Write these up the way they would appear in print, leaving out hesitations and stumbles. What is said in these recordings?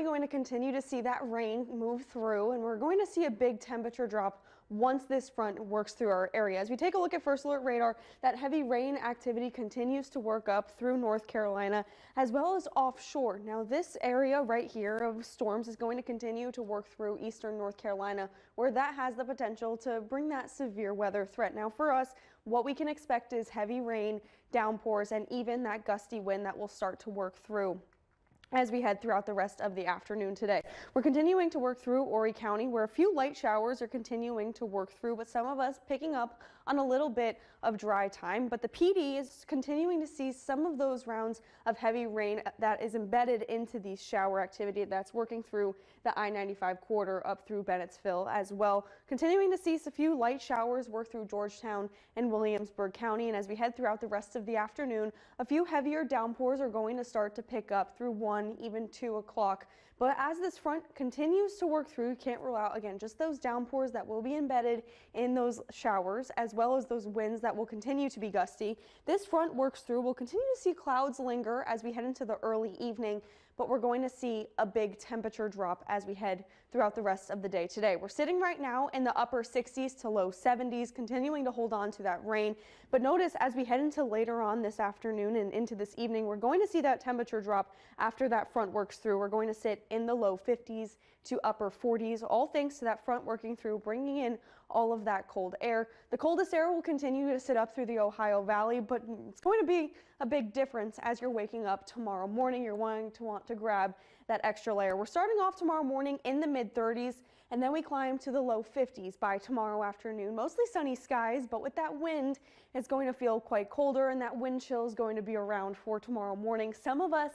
going to continue to see that rain move through, and we're going to see a big temperature drop once this front works through our area. As we take a look at first alert radar, that heavy rain activity continues to work up through North Carolina as well as offshore. Now this area right here of storms is going to continue to work through eastern North Carolina, where that has the potential to bring that severe weather threat. Now for us, what we can expect is heavy rain, downpours, and even that gusty wind that will start to work through as we head throughout the rest of the afternoon today. We're continuing to work through Horry County, where a few light showers are continuing to work through, but some of us picking up on a little bit of dry time. But the PD is continuing to see some of those rounds of heavy rain that is embedded into the shower activity that's working through the I-95 corridor up through Bennettsville as well. Continuing to see a few light showers work through Georgetown and Williamsburg County. And as we head throughout the rest of the afternoon, a few heavier downpours are going to start to pick up through 1, even 2 o'clock. But as this front continues to work through, you can't rule out, again, just those downpours that will be embedded in those showers, as well as those winds that will continue to be gusty. This front works through. We'll continue to see clouds linger as we head into the early evening, but we're going to see a big temperature drop as we head throughout the rest of the day today. We're sitting right now in the upper 60s to low 70s, continuing to hold on to that rain. But notice as we head into later on this afternoon and into this evening, we're going to see that temperature drop after that front works through. We're going to sit in the low 50s to upper 40s, all thanks to that front working through, bringing in all of that cold air. The coldest air will continue to sit up through the Ohio Valley, but it's going to be a big difference as you're waking up tomorrow morning. You're want to grab that extra layer. We're starting off tomorrow morning in the mid 30s, and then we climb to the low 50s by tomorrow afternoon. Mostly sunny skies, but with that wind, it's going to feel quite colder, and that wind chill is going to be around for tomorrow morning. Some of us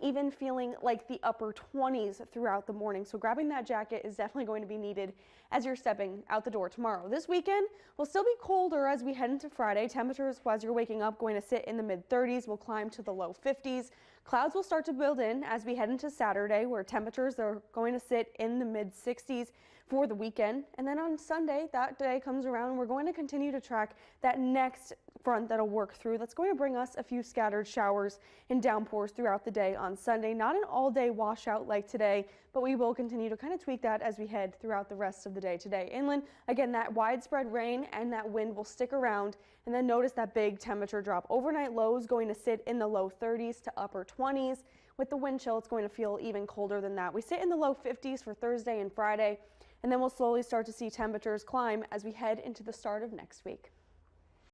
even feeling like the upper 20s throughout the morning. So grabbing that jacket is definitely going to be needed as you're stepping out the door tomorrow. This weekend will still be colder as we head into Friday. Temperatures as you're waking up going to sit in the mid 30s. We'll climb to the low 50s. Clouds will start to build in as we head into Saturday, where temperatures are going to sit in the mid 60s for the weekend. And then on Sunday, that day comes around and we're going to continue to track that next front that'll work through. That's going to bring us a few scattered showers and downpours throughout the day on Sunday. Not an all-day washout like today, but we will continue to kind of tweak that as we head throughout the rest of the day today. Inland, again, that widespread rain and that wind will stick around. And then notice that big temperature drop. Overnight lows going to sit in the low 30s to upper 20s. With the wind chill, it's going to feel even colder than that. We sit in the low 50s for Thursday and Friday, and then we'll slowly start to see temperatures climb as we head into the start of next week.